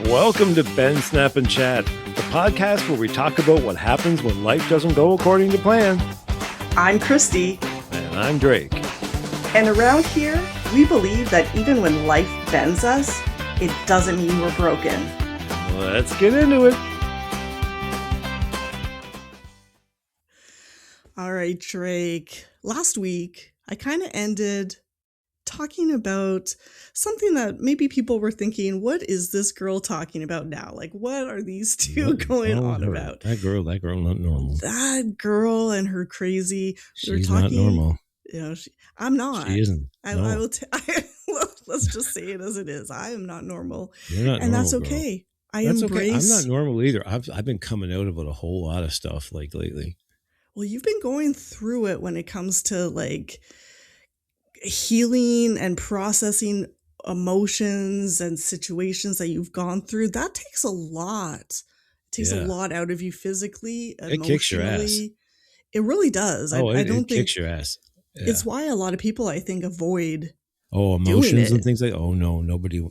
Welcome to Ben, Snap, and Chat, the podcast where we talk about what happens when life doesn't go according to plan. I'm Cristie. And I'm Drake. And around here, we believe that even when life bends us, it doesn't mean we're broken. Let's get into it. All right, Drake. Last week, I kind of ended talking about something that maybe people were thinking, what is this girl talking about now? Like, what are these two going on about? That girl, not normal. That girl and her crazy. She's not normal. You know, I'm not. She isn't. I will. Let's just say it as it is. I am not normal, You're not and normal, that's okay. Girl. That's okay. I'm not normal either. I've been coming out about a whole lot of stuff like lately. Well, you've been going through it when it comes to like healing and processing emotions and situations that you've gone through. That takes a lot. It takes a lot out of you physically, emotionally. It kicks your ass. It really does. I don't think kicks your ass. Yeah. It's why a lot of people, I think, avoid emotions and things like,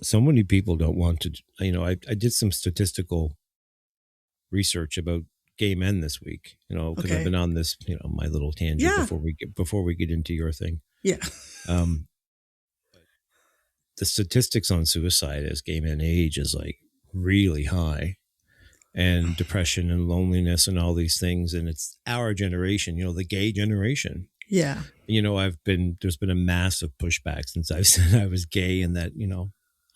so many people don't want to, I did some statistical research about gay men this week, because I've been on this, my little tangent before we get into your thing. Yeah. The statistics on suicide as gay men age is like really high, and depression and loneliness and all these things. And it's our generation, the gay generation. Yeah. There's been a massive pushback since I've said I was gay, and that,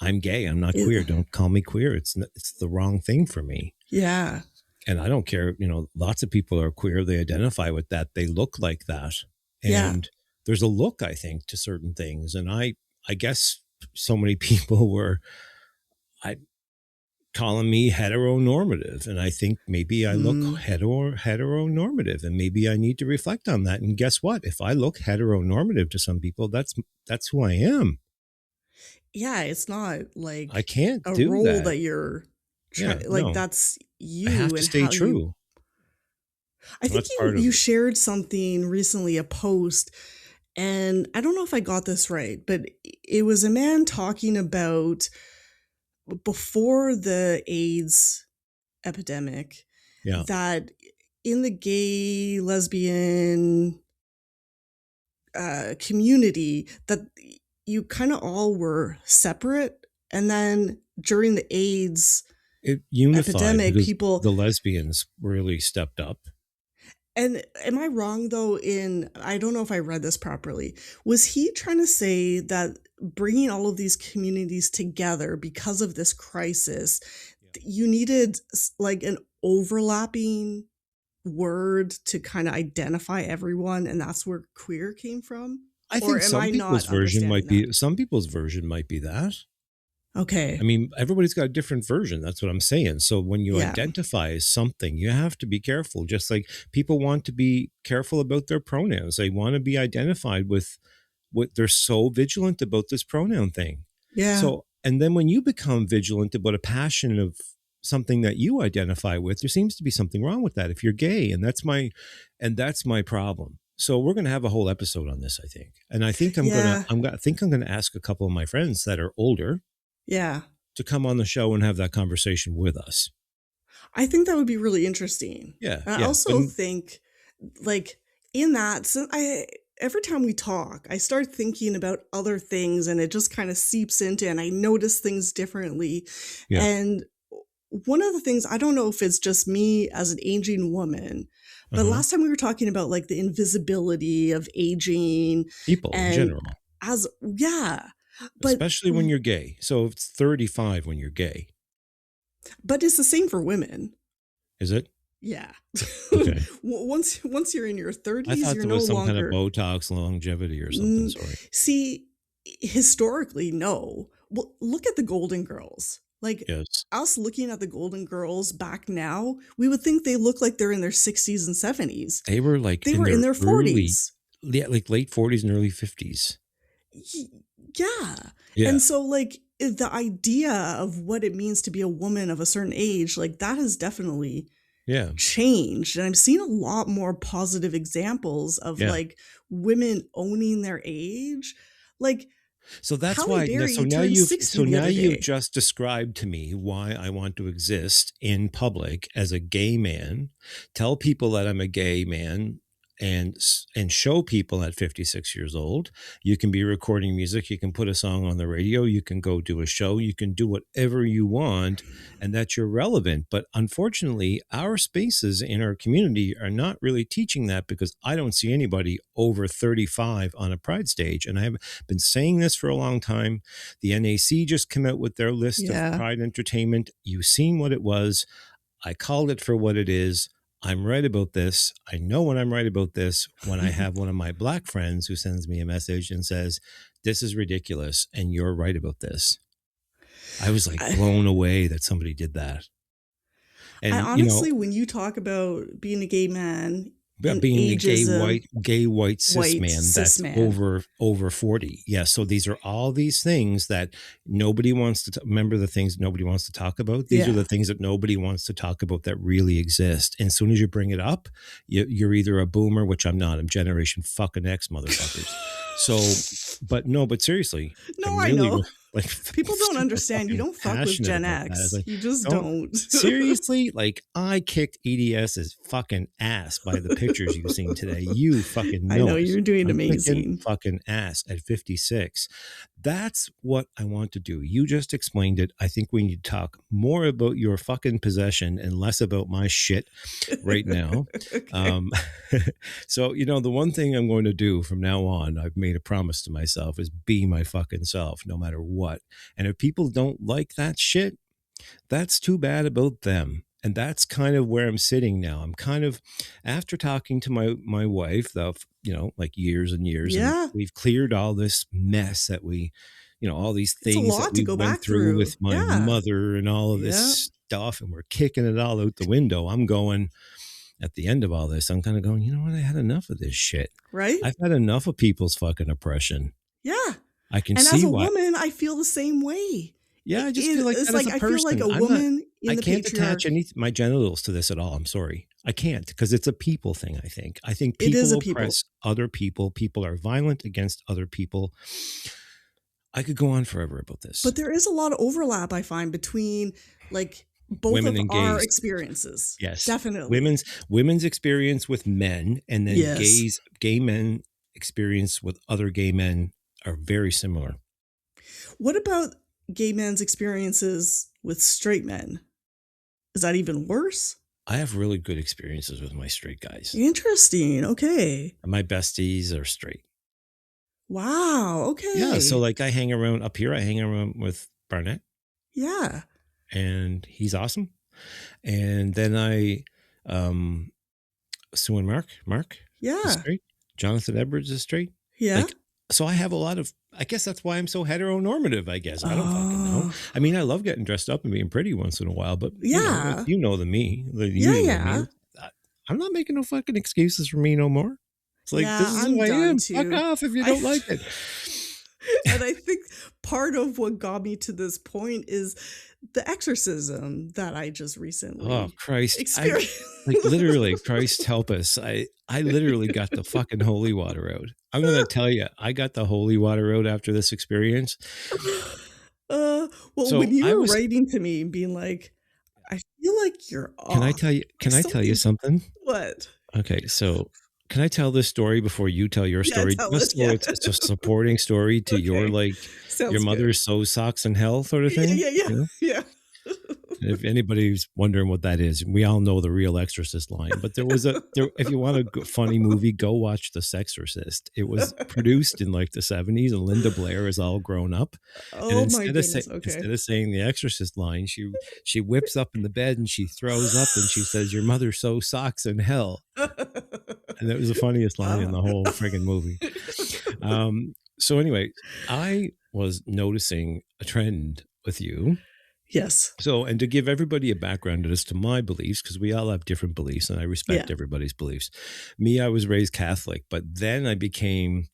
I'm gay. I'm not queer. Don't call me queer. It's the wrong thing for me. Yeah. And I don't care. Lots of people are queer. They identify with that. They look like that. And there's a look, I think, to certain things. And I guess so many people were calling me heteronormative. And I think maybe I look heteronormative, and maybe I need to reflect on that. And guess what? If I look heteronormative to some people, that's who I am. Yeah, it's not like I can't a do role that you're that's you. I have to stay true. I think you shared something recently, a post, and I don't know if I got this right, but it was a man talking about before the AIDS epidemic, that in the gay, lesbian community, that you kind of all were separate. And then during the AIDS epidemic, the lesbians really stepped up. And am I wrong, though, I don't know if I read this properly, was he trying to say that bringing all of these communities together because of this crisis, you needed like an overlapping word to kind of identify everyone, and that's where queer came from? I think some people's version might be that. Okay. I mean, everybody's got a different version. That's what I'm saying. So when you identify as something, you have to be careful. Just like people want to be careful about their pronouns. They want to be identified with what they're so vigilant about this pronoun thing. Yeah. So, and then when you become vigilant about a passion of something that you identify with, there seems to be something wrong with that if you're gay. And that's my problem. So we're going to have a whole episode on this, I think. And I think I'm going to ask a couple of my friends that are older. Yeah. To come on the show and have that conversation with us. I think that would be really interesting. Yeah. And I also think, like, in that, so every time we talk, I start thinking about other things, and it just kind of seeps into, and I notice things differently. Yeah. And one of the things, I don't know if it's just me as an aging woman, but last time we were talking about like the invisibility of aging. People in general. But, especially when you're gay. So it's 35 when you're gay. But it's the same for women. Is it? Yeah. Okay. Once you're in your 30s, I thought you're there was no some longer... kind of Botox longevity or something. Sorry. See, historically, no. Well, look at the Golden Girls. Like us looking at the Golden Girls back now, we would think they look like they're in their 60s and 70s. They were in their 40s. Yeah, like late 40s and early 50s. Yeah. And so like the idea of what it means to be a woman of a certain age, like that has definitely changed. And I've seen a lot more positive examples of like women owning their age. Like So that's Halle why. Berry Now turned 60 the other you've day. just described to me why I want to exist in public as a gay man, tell people that I'm a gay man, and show people at 56 years old, you can be recording music, you can put a song on the radio, you can go do a show, you can do whatever you want, and that you're relevant. But unfortunately, our spaces in our community are not really teaching that, because I don't see anybody over 35 on a pride stage. And I have been saying this for a long time. The NAC just came out with their list of Yeah. pride entertainment. You've seen what it was. I called it for what it is. I'm right about this. I know when I'm right about this when I have one of my black friends who sends me a message and says, this is ridiculous and you're right about this. I was like blown away that somebody did that. I And, honestly, when you talk about being a gay man in being a ageism, gay white cis man cis that's man. over 40. Yeah. So these are all these things that nobody wants to remember, the things nobody wants to talk about. These are the things that nobody wants to talk about that really exist. And as soon as you bring it up, you're either a boomer, which I'm not. I'm generation fucking X, motherfuckers. So, but seriously, No, I'm I really know. like People don't understand. You don't fuck with Gen X. Like, you just don't. Seriously, like I kicked EDS's fucking ass by the pictures you've seen today. You fucking know. I know you're doing amazing. Fucking ass at 56. That's what I want to do. You just explained it. I think we need to talk more about your fucking possession and less about my shit right now. So, the one thing I'm going to do from now on, I've made a promise to myself, is be my fucking self, no matter what. And if people don't like that shit, that's too bad about them. And that's kind of where I'm sitting now. I'm kind of, after talking to my wife, though, like years and years, and we've cleared all this mess that we, all these things that we went through with my mother and all of this stuff, and we're kicking it all out the window. I'm going, at the end of all this, I'm kind of going, you know what? I had enough of this shit. Right? I've had enough of people's fucking oppression. Yeah. I can and see as a why. woman, I feel the same way. Yeah, I just feel like that as a person. I feel like a woman in the can't attach my genitals to this at all. I'm sorry. I can't, because it's a people thing, I think. I think people oppress other people. People are violent against other people. I could go on forever about this. But there is a lot of overlap, I find, between like both women of and our gays. experiences. Yes. Definitely. Women's experience with men, and then gay men experience with other gay men are very similar. What about gay men's experiences with straight men? Is that even worse? I have really good experiences with my straight guys. Interesting. Okay. My besties are straight. Wow. Okay. Yeah. So like I hang around with Barnett. Yeah. And he's awesome. And then Sue and Mark. Yeah. Is straight. Jonathan Edwards is straight. Yeah. So I have a lot of, I guess that's why I'm so heteronormative, I guess. I don't fucking know. I mean, I love getting dressed up and being pretty once in a while, but you know the me. Me. I'm not making no fucking excuses for me no more. It's like, this is who I am. Too. Fuck off if you don't like it. And I think part of what got me to this point is the exorcism that I just recently experienced. Literally, Christ help us. I literally got the fucking holy water out. I'm going to tell you, I got the holy water out after this experience. When you were writing to me and being like, I feel like you're off. Can I tell you something? What? Okay, so can I tell this story before you tell your story? It's a supporting story to your Sounds your mother's sew socks in hell sort of thing. Yeah. If anybody's wondering what that is, we all know the real Exorcist line. But if you want a funny movie, go watch The Sexorcist. It was produced in like the 70s, and Linda Blair is all grown up. And instead of saying the Exorcist line, she whips up in the bed and she throws up and she says, "Your mother sews socks in hell." And that was the funniest line in the whole friggin' movie. So anyway, I was noticing a trend with you. Yes. So, and to give everybody a background as to my beliefs, because we all have different beliefs and I respect everybody's beliefs. Me, I was raised Catholic, but then I became,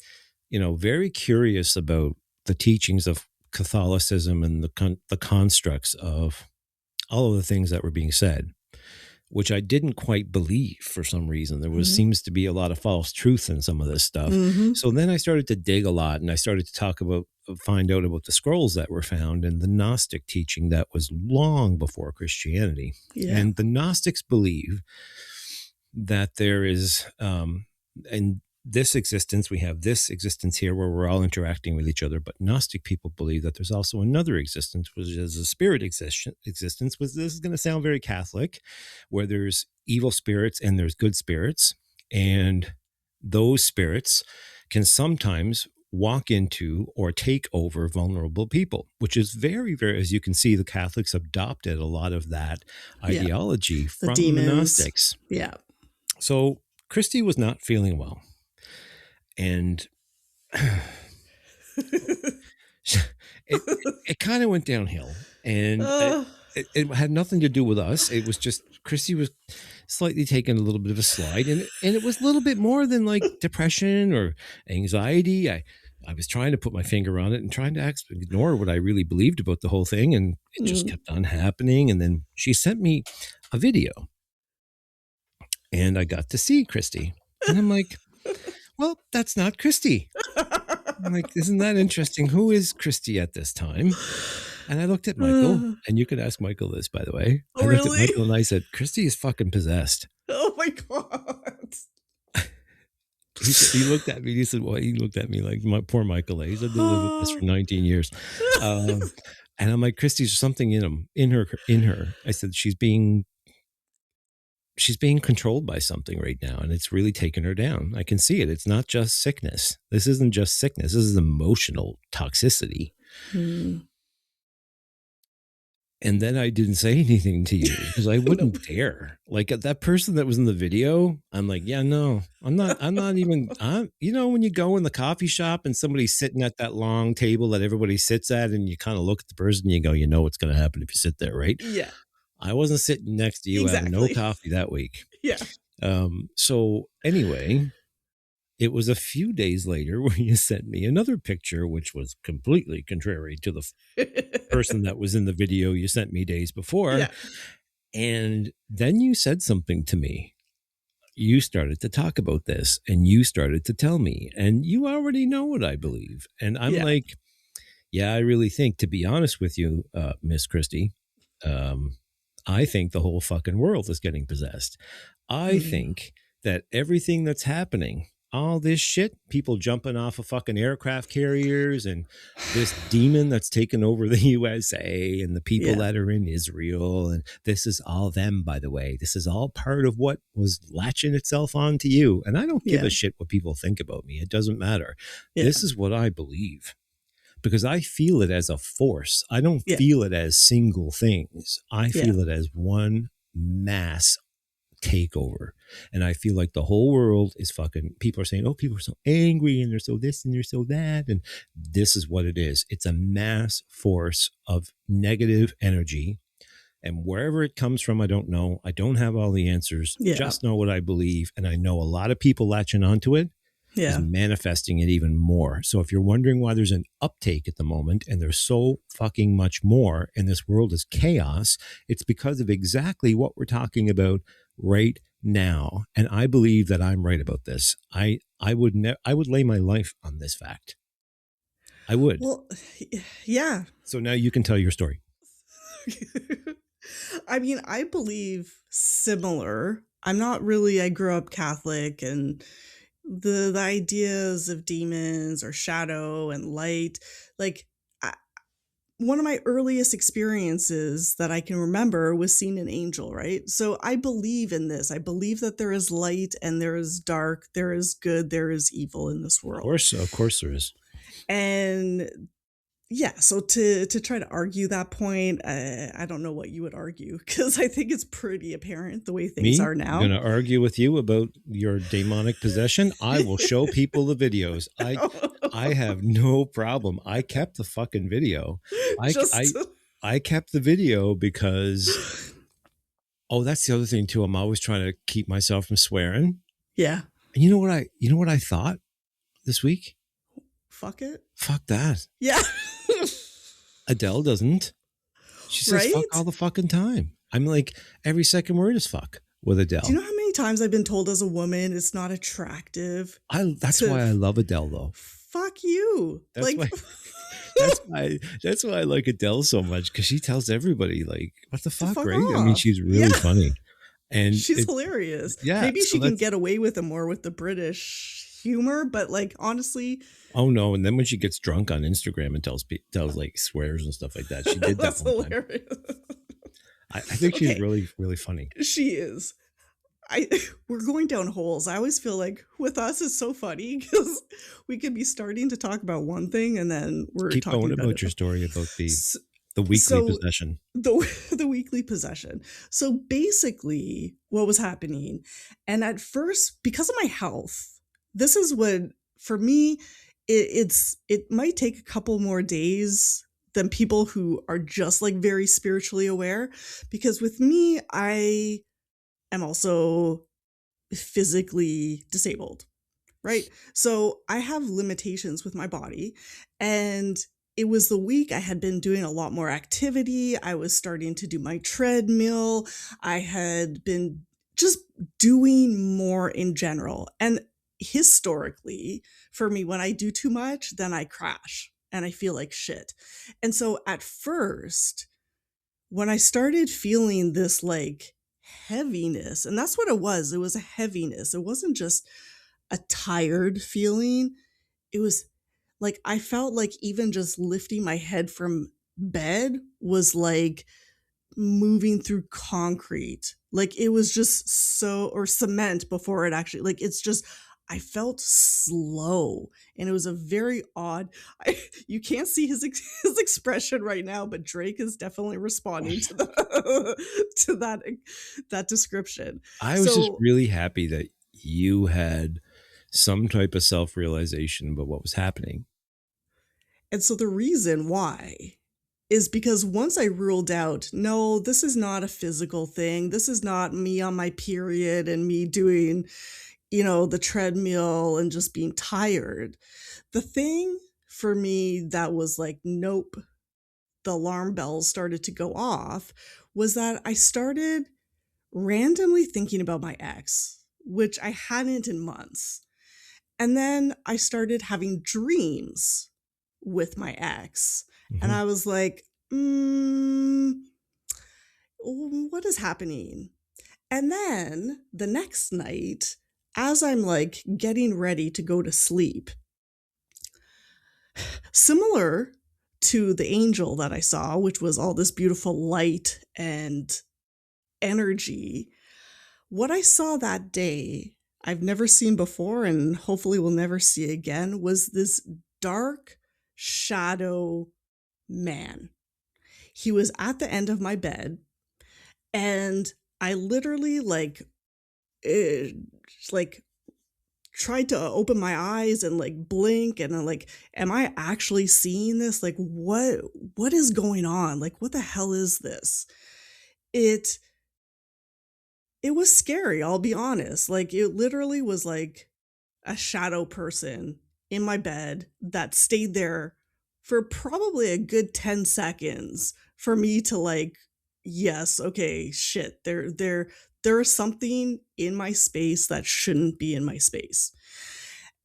very curious about the teachings of Catholicism and the constructs of all of the things that were being said, which I didn't quite believe for some reason. There seems to be a lot of false truth in some of this stuff. So then I started to dig a lot, and I started to talk about find out about the scrolls that were found and the Gnostic teaching that was long before Christianity. Yeah. And the Gnostics believe that there is, in this existence, we have this existence here where we're all interacting with each other. But Gnostic people believe that there's also another existence, which is a spirit existence, which this is going to sound very Catholic, where there's evil spirits and there's good spirits. And those spirits can sometimes walk into or take over vulnerable people, which is very, very, as you can see, the Catholics adopted a lot of that ideology from the Gnostics. Yeah. So Cristie was not feeling well. And it kind of went downhill. And it had nothing to do with us. It was just Cristie was slightly taking a little bit of a slide. And it was a little bit more than like depression or anxiety. I was trying to put my finger on it and trying to ignore what I really believed about the whole thing. And it just kept on happening. And then she sent me a video. And I got to see Cristie. And I'm like, well, that's not Cristie. I'm like, isn't that interesting? Who is Cristie at this time? And I looked at Michael, and you could ask Michael this, by the way. Oh, I looked really? at Michael and I said, Cristie is fucking possessed. Oh my God. He looked at me. He said, well, he looked at me like my poor Michael. He's had to live with this for 19 years. And I'm like, Christie's something in her. I said, she's being controlled by something right now, and it's really taken her down. I can see it. It's not just sickness. This isn't just sickness. This is emotional toxicity. And then I didn't say anything to you because I wouldn't dare. Like that person that was in the video, I'm like, yeah, no, I'm not even, you know, when you go in the coffee shop and somebody's sitting at that long table that everybody sits at, and you kind of look at the person and you go, you know what's going to happen if you sit there, right? Yeah. I wasn't sitting next to you having no coffee that week. Yeah. So anyway, it was a few days later when you sent me another picture, which was completely contrary to the person that was in the video you sent me days before. Yeah. And then you said something to me. You started to talk about this and you started to tell me, and you already know what I believe. And I'm like, yeah, I really think, to be honest with you, Miss Cristie, I think the whole fucking world is getting possessed. I think that everything that's happening, all this shit, people jumping off of fucking aircraft carriers and this demon that's taken over the USA and the people that are in Israel. And this is all them, by the way. This is all part of what was latching itself onto you. And I don't give a shit what people think about me. It doesn't matter. This is what I believe. Because I feel it as a force. I don't feel it as single things. I feel it as one mass takeover. And I feel like the whole world is fucking, people are saying, oh, people are so angry and they're so this and they're so that. And this is what it is. It's a mass force of negative energy. And wherever it comes from, I don't know. I don't have all the answers. Just know what I believe. And I know a lot of people latching onto it. Is manifesting it even more. So if you're wondering why there's an uptake at the moment and there's so fucking much more and this world is chaos, it's because of exactly what we're talking about right now. And I believe that I'm right about this. I would lay my life on this fact. I would. Well, yeah. So now you can tell your story. I mean, I believe similar. I grew up Catholic, and the ideas of demons or shadow and light, like one of my earliest experiences that I can remember was seeing an angel, right? So I believe in this. I believe that there is light and there is dark, there is good, there is evil in this world. Of course there is. And yeah, so to try to argue that point, I don't know what you would argue, because I think it's pretty apparent the way things are now. I'm going to argue with you about your demonic possession. I will show people the videos. I have no problem. I kept the fucking video. I kept the video because, that's the other thing too. I'm always trying to keep myself from swearing. Yeah. And you know what I thought this week? Fuck it. Fuck that. Yeah. Adele doesn't. She says fuck all the fucking time. I'm like, every second word is fuck with Adele. Do you know how many times I've been told as a woman it's not attractive? That's why I love Adele, though. Fuck you. That's why. that's why I like Adele so much, because she tells everybody like, "What the To fuck," fuck right? I mean, off. she's Yeah. really funny, and She's it hilarious. yeah. Maybe So she can that's get away with it more with the British humor, but like honestly, oh no, and then when she gets drunk on Instagram and tells like swears and stuff like that, she did that that's one time. hilarious. I think she's Okay, really really funny. she is. I we're going down holes. I always feel like with us it's so funny because we could be starting to talk about one thing and then we're Keep talking going about about it. your story about So, the weekly so possession. the weekly possession. So basically, what was happening, and at first, because of my health, this is what for me. It might take a couple more days than people who are just like very spiritually aware, because with me, I am also physically disabled, right? So I have limitations with my body. And it was the week I had been doing a lot more activity. I was starting to do my treadmill. I had been just doing more in general. And historically, for me, when I do too much, then I crash and I feel like shit. And so at first, when I started feeling this like heaviness, and that's what it was a heaviness. It wasn't just a tired feeling. It was like I felt like even just lifting my head from bed was like moving through concrete. Like it was just so, or cement before it actually, like it's just, I felt slow and it was a very odd. You can't see his expression right now, but Drake is definitely responding to the to that description. I was just So really happy that you had some type of self realization about what was happening. and so the reason why is because once I ruled out, no, this is not a physical thing. This is not me on my period and me doing, the treadmill and just being tired. The thing for me that was like, nope, the alarm bells started to go off was that I started randomly thinking about my ex, which I hadn't in months. And then I started having dreams with my ex. And Hmm. I was like, what is happening? And then the next night, as I'm like getting ready to go to sleep, similar to the angel that I saw, which was all this beautiful light and energy, what I saw that day, I've never seen before and hopefully will never see again, was this dark shadow man. He was at the end of my bed and I literally eh, like tried to open my eyes and like blink and I'm like, am I actually seeing this? Like what is going on? Like what the hell is this? It it was scary, I'll be honest. Like it literally was like a shadow person in my bed that stayed there for probably a good 10 seconds for me to like, yes, okay, shit, there's something in my space that shouldn't be in my space.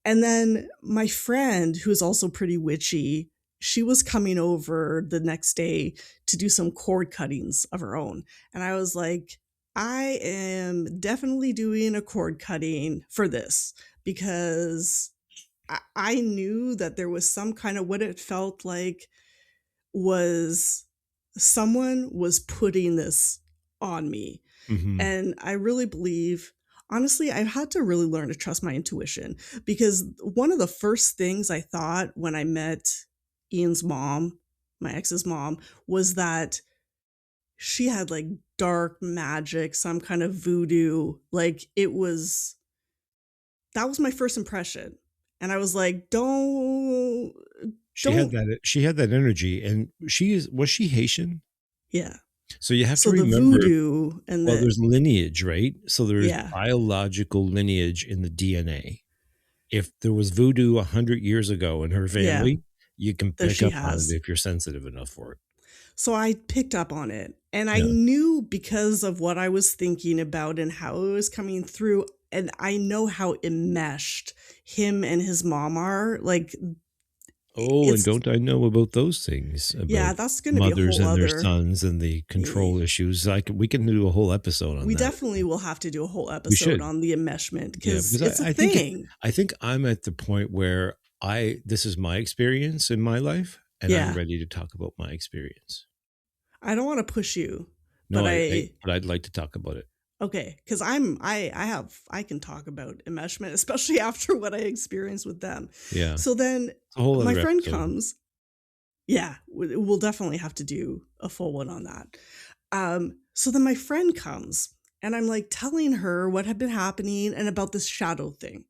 And then my friend, who's also pretty witchy, she was coming over the next day to do some cord cuttings of her own. And I was like, I am definitely doing a cord cutting for this because I knew that there was some kind of what it felt like was someone was putting this on me. Hmm. And I really believe, honestly, I've had to really learn to trust my intuition because one of the first things I thought when I met Ian's mom, my ex's mom, was that she had like dark magic, some kind of voodoo. Like it was, that was my first impression. And I was like, don't, She had that energy, and was she Haitian? yeah. So you have to So the remember, voodoo and well, the, there's lineage, right? So there's yeah, biological lineage in the DNA. If there was voodoo 100 years ago in her yeah, family, you can that pick she up on it has. if you're sensitive enough for it. So I picked up on it and I Yeah. knew because of what I was thinking about and how it was coming through. And I know how enmeshed him and his mom are. Like Oh, and It's don't I know about those things yeah, about that's going to be a mothers whole and their other. sons and the eh, control issues. We can do a whole episode on We that. definitely will have to do a whole We episode should. on the enmeshment Yeah, because because it's a I think thing. I think I'm at the point where this is my experience in my life, and I'm Yeah. ready to talk about my experience. I don't want to push you, No, but but I'd like to talk about it. okay, because I can talk about enmeshment, especially after what I experienced with them. Yeah, So then it's a whole my other friend episode. comes. Yeah, we'll definitely have to do a full one on that. So then my friend comes and I'm like telling her what had been happening and about this shadow thing.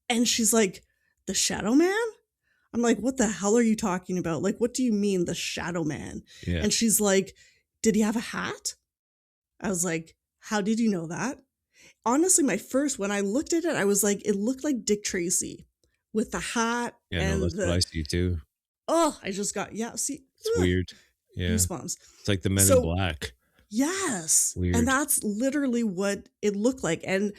And she's like, "The shadow man?" I'm like, "What the hell are you talking about? Like, what do you mean the shadow man?" Yeah. And she's like, "Did he have a hat?" I was like, "How did you know that?" Honestly, when I looked at it, I was like, it looked like Dick Tracy with the hat Yeah, no, and that's what I the see too. oh, I just got yeah, see, It's ugh, weird. Yeah. goosebumps. It's like the Men in So Black. yes, and Weird. that's literally what it looked like, and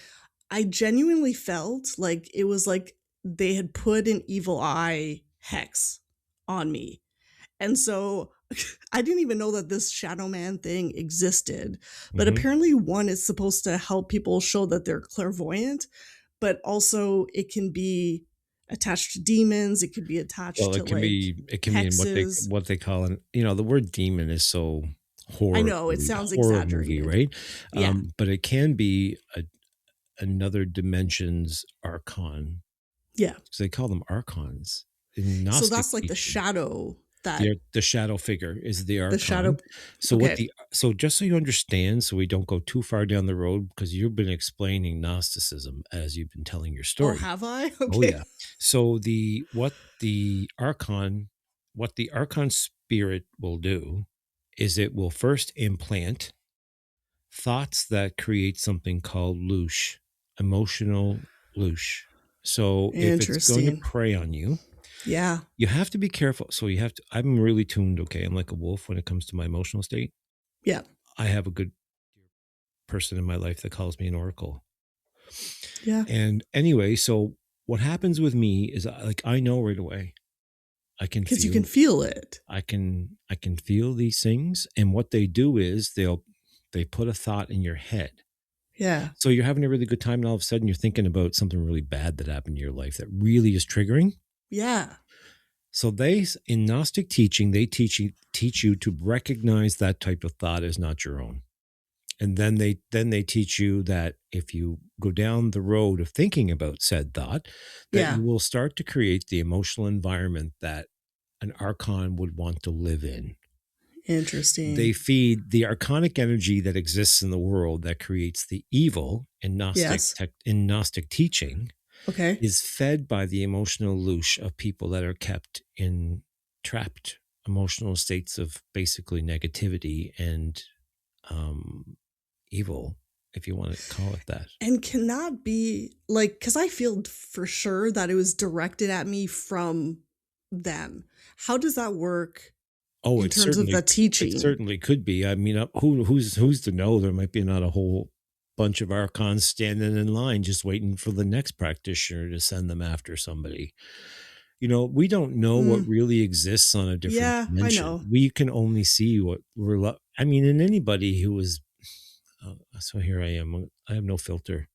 I genuinely felt like it was like they had put an evil eye hex on me. And so I didn't even know that this shadow man thing existed. But Mhm. apparently, one is supposed to help people show that they're clairvoyant, but also it can be attached to demons. It could be attached Well, to like it can mean hexes. what they call an the word demon is so I know it sounds horror movie, exaggerated. right? Yeah. But it can be another dimension's archon. Yeah. So they call them archons in So Gnostic that's like the teaching. shadow that The shadow figure is the the shadow. archon. Okay. So just so you understand, so we don't go too far down the road, because you've been explaining Gnosticism as you've been telling your Oh, story. have I? Oh Okay. yeah. So what the archon spirit will do is it will first implant thoughts that create something called loosh, emotional loosh. So if it's going to Interesting. prey on you, Yeah. you have to be careful. So you have to, I'm really tuned. Okay. I'm like a wolf when it comes to my emotional state. Yeah. I have a good person in my life that calls me an oracle. Yeah. And anyway, so what happens with me is I know right away. I can Because you can feel feel it. I can feel these things, and what they do is they put a thought in your head. Yeah. So you're having a really good time, and all of a sudden you're thinking about something really bad that happened in your life that really is triggering. Yeah. So in Gnostic teaching, they teach you to recognize that type of thought as not your own. And then they teach you that if you go down the road of thinking about said thought, that Yeah. you will start to create the emotional environment that an archon would want to live in. They Interesting. feed the archonic energy that exists in the world that creates the evil in Yes. Gnostic teaching Okay. is fed by the emotional loosh of people that are kept in trapped emotional states of basically negativity and evil, if you want to call it that. And can that be like, because I feel for sure that it was directed at me from them. How does that work Oh, in terms of the it teaching? certainly could be. I mean, who's to know? There might be not a whole bunch of archons standing in line just waiting for the next practitioner to send them after somebody. We don't know what Mm, really exists on a different yeah, I dimension. know. We can only see what I mean, and anybody who is, so here I am. I have no filter.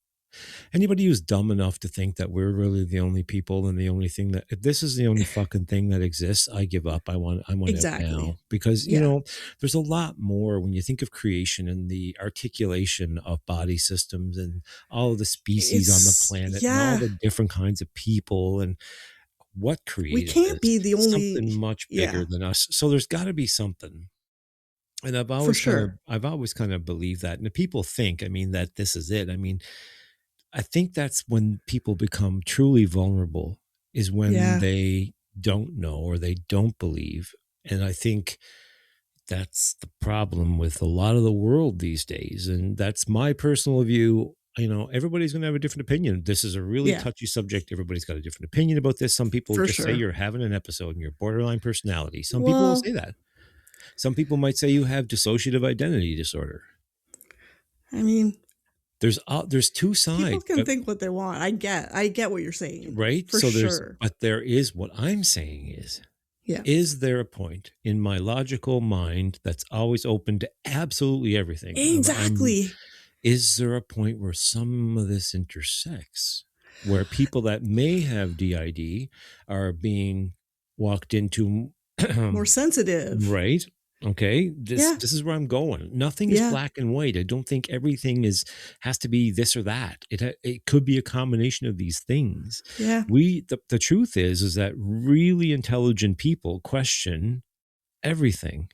Anybody who's dumb enough to think that we're really the only people and the only thing that, if this is the only fucking thing that exists, I give up. I want out Exactly. now, because Yeah. there's a lot more when you think of creation and the articulation of body systems and all of the species on the planet and all Yeah. the different kinds of people and what We created can't this. be the It's something only, much bigger yeah, than us. So there's got to be something. And for sure. I've always kind of believed that. And the people think, I mean, that this is it. I mean, I think that's when people become truly vulnerable, is when Yeah. they don't know or they don't believe. And I think that's the problem with a lot of the world these days. And that's my personal view. Everybody's going to have a different opinion. This is a really Yeah. touchy subject. Everybody's got a different opinion about this. Some people For just say sure. you're having an episode and you're borderline personality. Some people will Well, say that. Some people might say you have dissociative identity disorder. I mean, There's two People sides, can but think what they want. I get what you're saying. right. For So sure. there is what I'm saying Yeah. is there a point in my logical mind that's always open to absolutely everything? Exactly. Is there a point where some of this intersects, where people that may have DID are being walked into, More sensitive. right? Okay, Yeah. this is where I'm going. Nothing is Yeah. black and white. I don't think everything has to be this or that. It could be a combination of these things. Yeah. The truth is that really intelligent people question everything.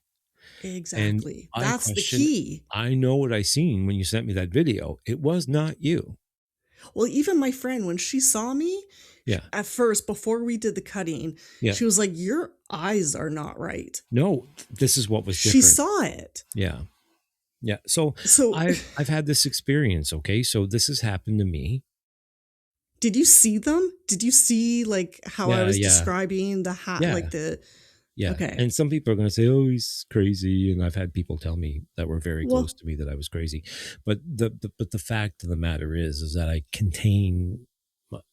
And Exactly. I That's the question, key. I know what I seen when you sent me that video. It was not you. Well, even my friend, when she saw me, Yeah. at first, before we did the cutting, Yeah. she was like, "Your eyes are not right." No, this is what was She different. saw it. Yeah. Yeah. So So, I've had this experience. Okay. So this has happened to me. did you see them? Did you see like how I Yeah. was Yeah. describing the hat, Yeah. like the Yeah. okay. And some people are going to say, oh, he's crazy. And I've had people tell me that were very close Well, to me that I was crazy. But the fact of the matter is that I contain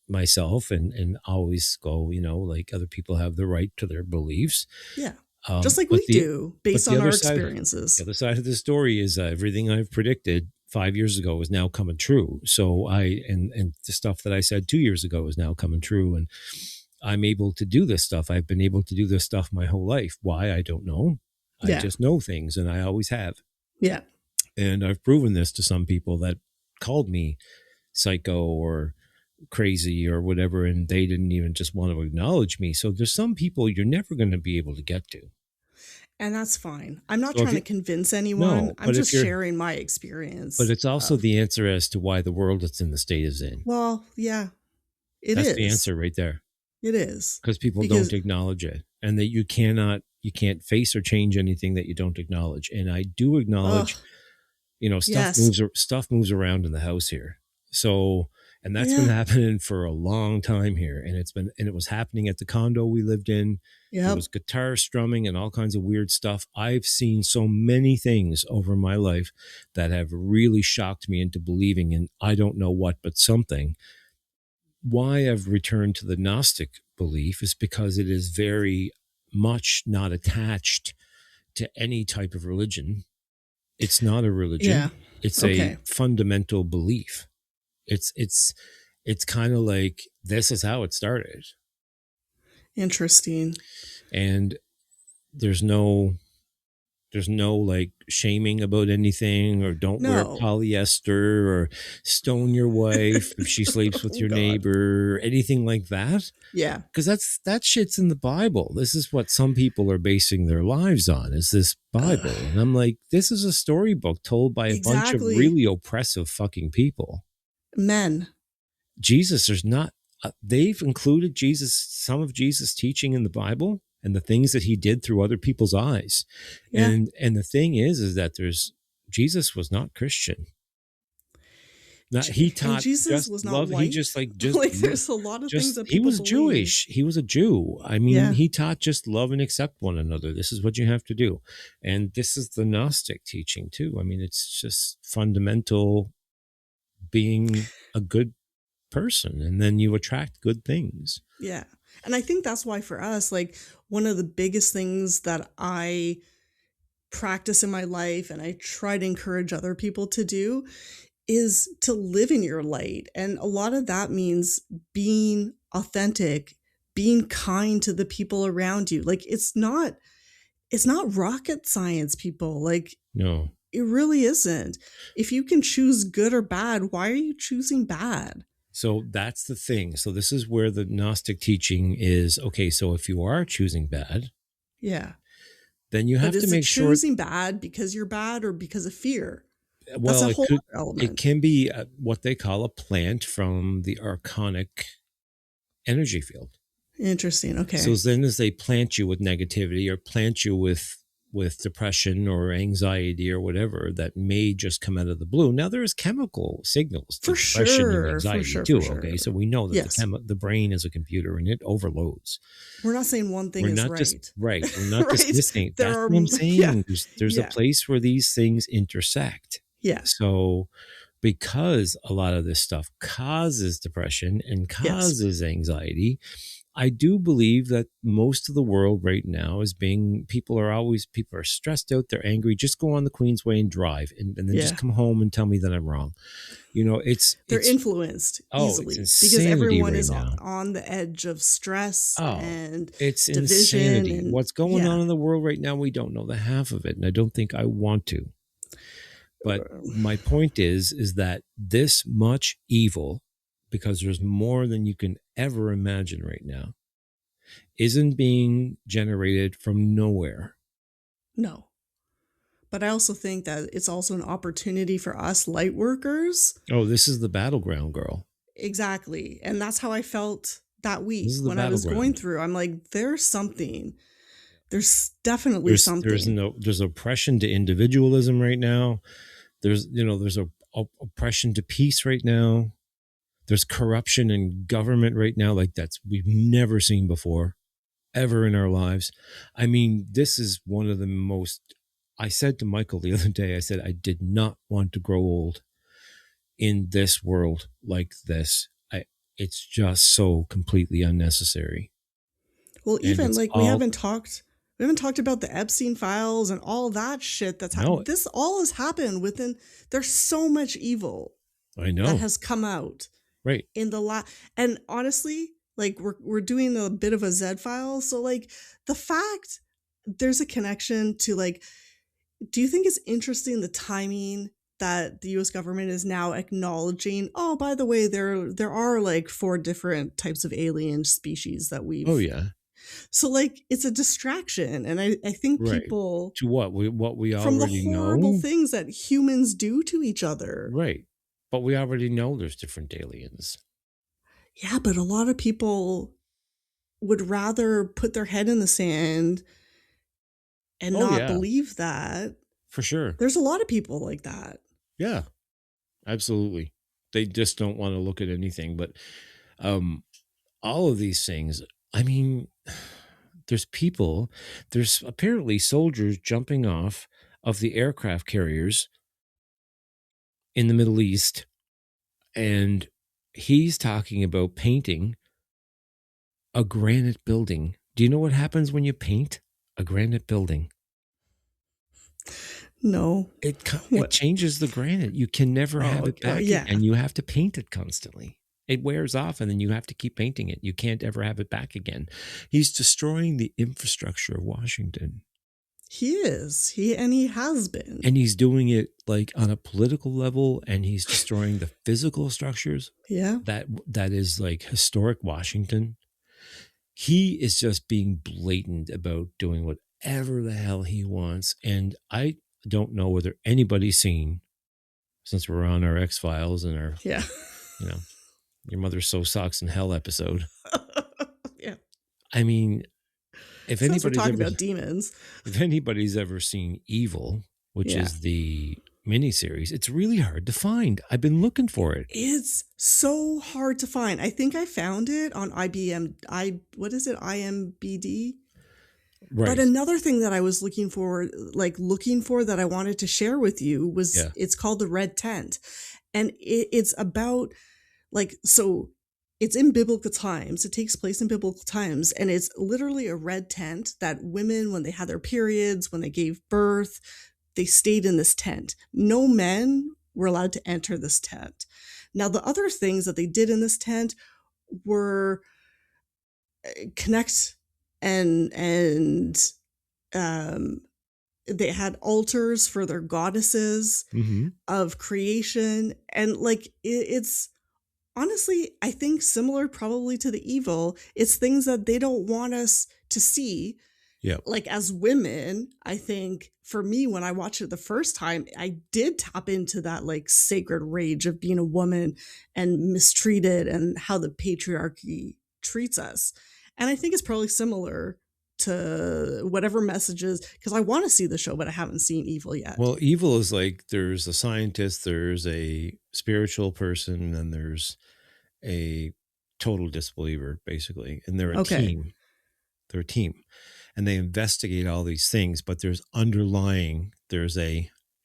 myself and always go, like other people have the right to their beliefs. yeah. Just like But we do but based the on other our side, experiences. the other side of the story is everything I've predicted 5 years ago is now coming true. So and the stuff that I said 2 years ago is now coming true. And I'm able to do this stuff. I've been able to do this stuff my whole life. Why? I don't know. I Yeah. just know things, and I always have. Yeah. And I've proven this to some people that called me psycho or crazy or whatever, and they didn't even just want to acknowledge me. So there's some people you're never going to be able to get to. And that's fine. I'm not So if trying you to convince anyone. no, I'm but just if you're sharing my but experience it's also of the answer as to why the world it's in the state is in. well, yeah, it That's the is. answer right there. It is. Because people don't Because acknowledge it, and that you can't face or change anything that you don't acknowledge. And I do acknowledge, oh, yes. stuff moves around in the house here. So, and that's been Yeah. happening for a long time here. And it was happening at the condo we lived in. There Yep. was guitar strumming and all kinds of weird stuff. I've seen so many things over my life that have really shocked me into believing in, I don't know what, but something. Why I've returned to the Gnostic belief is because it is very much not attached to any type of religion. It's not a Yeah. religion. It's a Okay. fundamental belief. It's kind of like this is how it started. Interesting. And there's no like shaming about anything, or don't wear No. polyester, or stone your wife if she sleeps with Oh your God. neighbor, or anything like that. Yeah. Because that shit's in the Bible. This is what some people are basing their lives on, is this Bible. And I'm like, this is a storybook told by a bunch of Exactly. really oppressive fucking people. Men. Jesus, there's not, they've included some of Jesus' teaching in the Bible and the things that he did through other people's eyes. Yeah. And the thing is that Jesus was not Christian. He And taught Jesus just was not love. He white. just Like there's a lot of things that he people was believe. Jewish. He was a Jew. I mean, Yeah. he taught just love and accept one another. This is what you have to do. And this is the Gnostic teaching too. I mean, it's just fundamental being a good person, and then you attract good things. Yeah. And I think that's why for us, like one of the biggest things that I practice in my life and I try to encourage other people to do is to live in your light. And a lot of that means being authentic, being kind to the people around you. Like it's not rocket science, people. Like No. it really isn't. If you can choose good or bad, why are you choosing bad? So that's the thing. So this is where the Gnostic teaching is, okay, so if you are choosing bad, Yeah. then you have But to is it make sure, choosing bad because you're bad or because of fear? That's well, a whole other it element. can be what they call a plant from the archonic energy field. Interesting. Okay. So then as they plant you with negativity or plant you with depression or anxiety or whatever that may just come out of the blue. Now there's chemical signals to For depression and sure. anxiety For sure. too. For sure. Okay. So we know that Yes. the brain is a computer and it overloads. We're not saying one thing We're is not right. just right. We're not Right. dismissing. There That's are, what I'm saying. yeah. There's Yeah. a place where these things intersect. Yeah. So because a lot of this stuff causes depression and Yes. causes anxiety. I do believe that most of the world right now is people are stressed out, they're angry. Just go on the Queensway and drive, and then just Yeah. come home and tell me that I'm wrong. They're influenced It's easily because insanity everyone right is now. on the edge of stress Oh, and it's division insanity. and What's going yeah. on in the world right now, we don't know the half of it, and I don't think I want to. But my point is that this much evil, because there's more than you can ever imagine right now, isn't being generated from nowhere. No. But I also think that it's also an opportunity for us light workers. Oh, this is the battleground, girl. Exactly. And that's how I felt that This week is the when I was going battleground. through. I'm like, there's something. There's definitely something. There's oppression to individualism right now. There's a oppression to peace right now. There's corruption in government right now, like we've never seen before, ever in our lives. I mean, this is one of the most. I said to Michael the other day, I said I did not want to grow old in this world like this. It's just so completely unnecessary, Well, and even it's like all we haven't talked about the Epstein files and all that shit no. this all has happened within there's so much evil I that know, has come out right? in and honestly, like we're doing a bit of a Z file, so like the fact there's a connection to like do you think it's interesting the timing that the US government is now acknowledging, oh, by the way, there are like 4 different types of alien species that Oh we've yeah, so like it's a distraction. And I think right. people To what we from the already horrible know, things that humans do to each other. right? But we already know there's different aliens. Yeah, but a lot of people would rather put their head in the sand and Oh not yeah, believe that. for sure. There's a lot of people like that. Yeah, absolutely. They just don't want to look at anything. But um, all of these things, I mean, there's apparently soldiers jumping off of the aircraft carriers in the Middle East, and he's talking about painting a granite building. Do you know what happens when you paint a granite building? No. It What? changes the granite. You can never Oh, have it okay. Oh, back yeah. again. You have to paint it constantly. It wears off and then you have to keep painting it. You can't ever have it back again. He's destroying the infrastructure of Washington. He is. He has been. And he's doing it like on a political level, and he's destroying the physical structures Yeah. that is like historic Washington. He is just being blatant about doing whatever the hell he wants. And I don't know whether anybody's seen, since we're on our X-Files and our, Yeah. you know, your mother so sucks in hell episode. Yeah. I mean, if Since we're anybody's talking ever about demons. if anybody's ever seen Evil, which Yeah. is the miniseries, it's really hard to find. I've been looking for it. It's so hard to find. I think I found it on what is it? IMBD? But Right. another thing that I was looking for that I wanted to share with you was Yeah. it's called The Red Tent. And it's about so it's in biblical times. It takes place in biblical times. And it's literally a red tent that women, when they had their periods, when they gave birth, they stayed in this tent. No men were allowed to enter this tent. Now, the other things that they did in this tent were connect and they had altars for their goddesses Mm-hmm. of creation. And it's honestly, I think similar probably to the evil. It's things that they don't want us to see. Yeah. Like as women, I think for me, when I watched it the first time, I did tap into that like sacred rage of being a woman and mistreated and how the patriarchy treats us. And I think it's probably similar to whatever messages, because I want to see the show, but I haven't seen Evil yet. Well, Evil is like there's a scientist, there's a spiritual person, and there's a total disbeliever, basically. And they're a Okay. team. They're a team. And they investigate all these things, but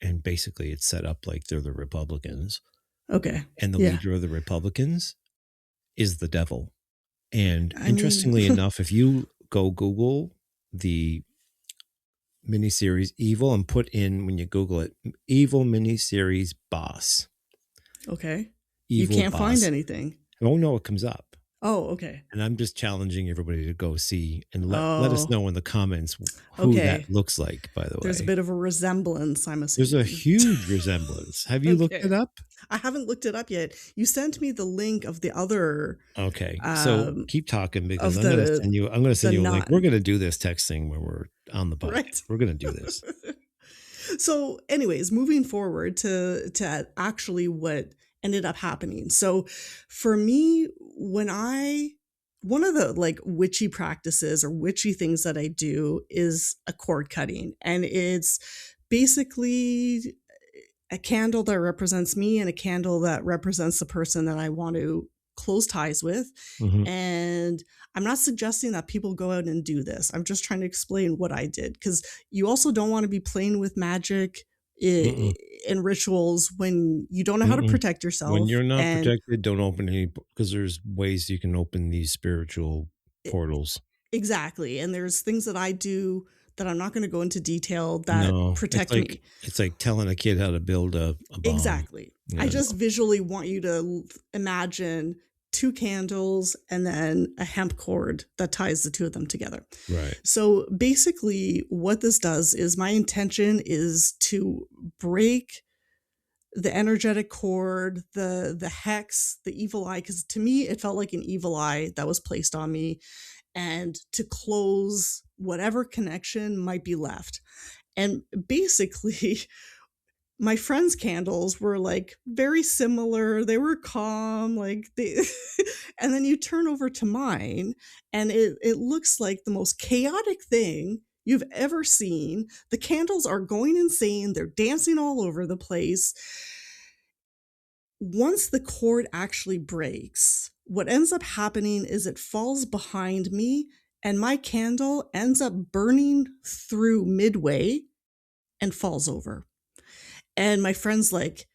and basically it's set up like they're the Republicans. Okay. and the Yeah. leader of the Republicans is the devil. And I mean, interestingly enough, if you go Google the miniseries Evil and put in, when you Google it, Evil miniseries boss, okay. You Evil can't find boss. anything. Oh no, it comes up. Oh, okay. And I'm just challenging everybody to go see and let us Oh, know in the comments who that okay. looks like, by the There's a way. bit of a resemblance, I'm There's a assuming. huge resemblance. Have you looked Okay. it up? I haven't looked it up yet. You sent me the link of the other, Okay. So um, keep talking because of I'm gonna the send you a link. We're nun, gonna do this texting when we're on the podcast. right? We're gonna do this. So, anyways, moving forward to actually what ended up happening. So, for me, when I one of the like witchy practices or witchy things that I do is a cord cutting, and it's basically a candle that represents me and a candle that represents the person that I want to close ties with. Mhm. And I'm not suggesting that people go out and do this. I'm just trying to explain what I did because you also don't want to be playing with magic Mm-mm. and rituals when you don't know how to Mm-mm. protect When yourself. you're not And protected, don't open any, because there's ways you can open these spiritual it, portals. exactly. And there's things that I do that I'm not going to go into detail that No, protect me. it's like telling a kid how to build a bomb. Exactly. I Yeah, just no. visually want you to imagine 2 candles and then a hemp cord that ties the 2 of them together. Right. So, basically, what this does is my intention is to break the energetic cord, the hex, the evil eye, because to me, it felt like an evil eye that was placed on me, and to close whatever connection might be left. And basically, my friends' candles were like very similar. They were calm, like they and then you turn over to mine and it looks like the most chaotic thing you've ever seen. The candles are going insane. They're dancing all over the place. Once the cord actually breaks, what ends up happening is it falls behind me and my candle ends up burning through midway and falls over. And my friend's like,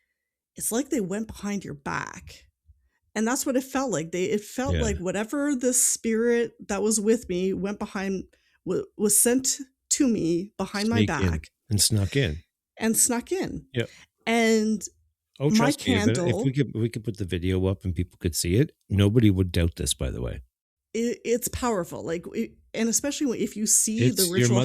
it's like they went behind your back. And that's what it felt like. It felt Yeah. like whatever the spirit that was with me went behind was sent to me behind my Sneak in back and snuck in. and snuck in. Yep. And Oh, my trust me, but if candle, we could put the video up and people could see it, nobody would doubt this, by the way. it's powerful. And especially if you see the ritual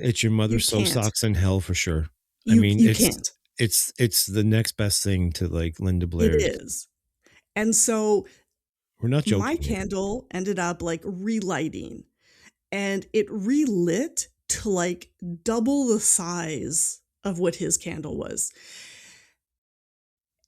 It's your mother you so can't. socks in hell for sure. I mean, You can't. it's the next best thing to like Linda It Blair's. is. And so We're not my joking here. candle ended up like relighting and it relit to like double the size of what his candle was.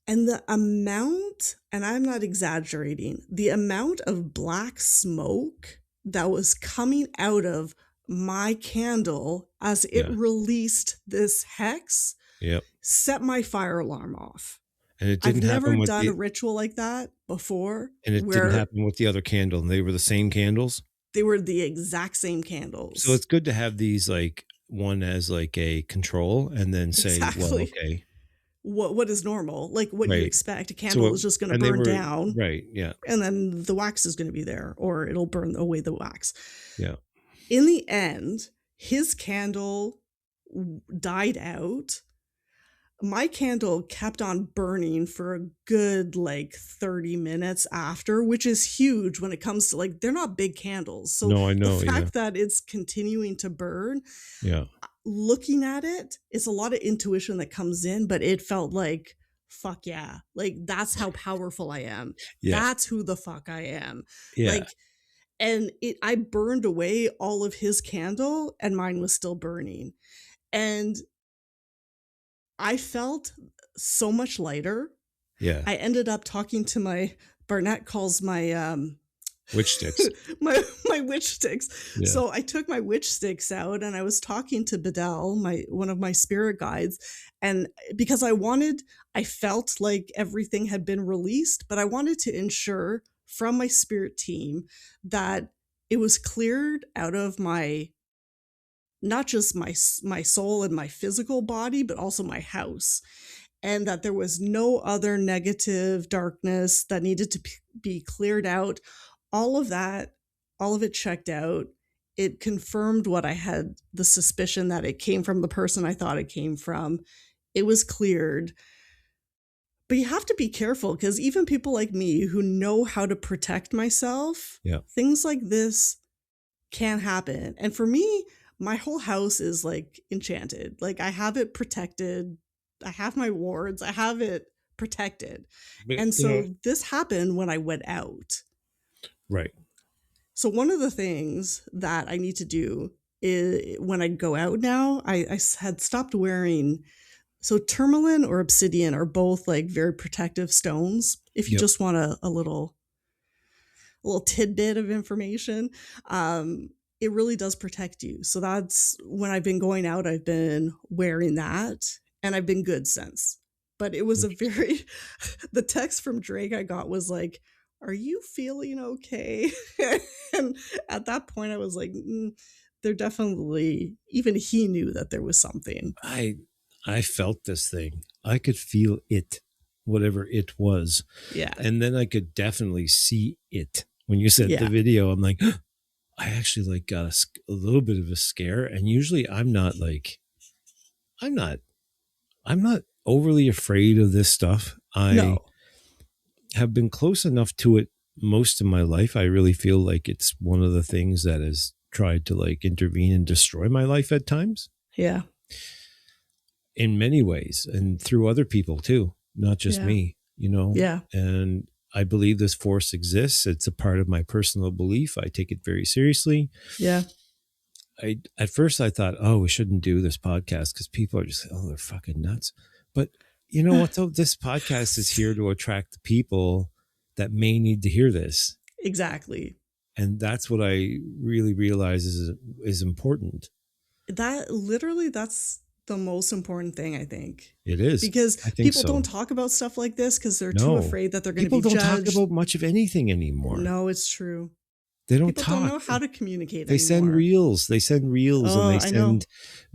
And the amount, and I'm not exaggerating, the amount of black smoke that was coming out of my candle as it Yeah. released this hex Yep. set my fire alarm off. And it I've didn't never happen with done the a ritual like that before and it didn't where happen with the other candle, and they were the same candles. they were the exact same So candles. it's good to have these, like, one as like a control and then say, well, Exactly. okay, What is normal, like what you right. expect. A So candle is just going to and they burn were down right, yeah, and then the wax is going to be there or it'll burn away the wax. yeah, In the end, his candle died out. My candle kept on burning for a good like 30 minutes after, which is huge when it comes to like, they're not big candles. So no, I the know, yeah, fact that it's continuing to burn, yeah, looking at it, it's a lot of intuition that comes in, but it felt like, fuck yeah. Like, that's how powerful I am. yeah, That's who the fuck I am. yeah, Like, and I burned away all of his candle and mine was still burning. And I felt so much lighter. yeah. I ended up talking to my Barnett calls my Witch sticks. my witch sticks. Yeah, So I took my witch sticks out and I was talking to Bedell, my one of my spirit guides, and because I felt like everything had been released, but I wanted to ensure from my spirit team that it was cleared out of my not just my soul and my physical body, but also my house. and that there was no other negative darkness that needed to be cleared out. All of that, all of it checked out. It confirmed what I had, the suspicion that it came from the person I thought it came from. It was cleared. But you have to be careful, because even people like me who know how to protect myself, Yeah. things like this can happen. And for me, my whole house is like enchanted. Like, I have it protected. I have my wards. I have it protected. But, And so this happened when I went out. Right. So one of the things that I need to do is, when I go out now, I had stopped wearing. So tourmaline or obsidian are both like very protective stones. If you just want a little tidbit of information, it really does protect you. So that's when I've been going out, I've been wearing that, and I've been good since. But it was a very, the text from Drake I got was like, "Are you feeling okay?" And at that point I was like, there definitely, even he knew that there was something. I felt this thing. I could feel it, whatever it was. Yeah. And then I could definitely see it. When you said the video, I'm like, I actually like got a little bit of a scare. And usually I'm not overly afraid of this stuff. I have been close enough to it most of my life. I really feel like it's one of the things that has tried to like intervene and destroy my life at times. Yeah. In many ways, and through other people too, not just me, Yeah. And I believe this force exists. It's a part of my personal belief. I take it very seriously. Yeah. At first I thought, oh, we shouldn't do this podcast because people are just, oh, they're fucking nuts. But you know what though? This podcast is here to attract the people that may need to hear this. Exactly. And that's what I really realize is important. That's the most important thing, I think. It is. Because people don't talk about stuff like this because they're too afraid that they're going to be judged. People don't talk about much of anything anymore. No, it's true. They don't People talk. don't know how to communicate They anymore. They send reels and they send,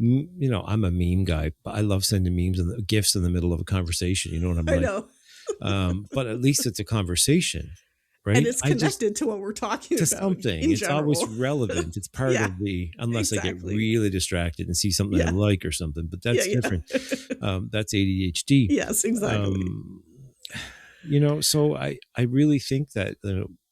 I'm a meme guy, but I love sending memes and gifts in the middle of a conversation. You know what I'm like? I know. But at least it's a conversation. Right? And it's connected to what we're talking about. To something. It's always relevant. It's part of unless I get really distracted and see something I like or something, but that's different. That's ADHD. Yes, exactly. So I really think that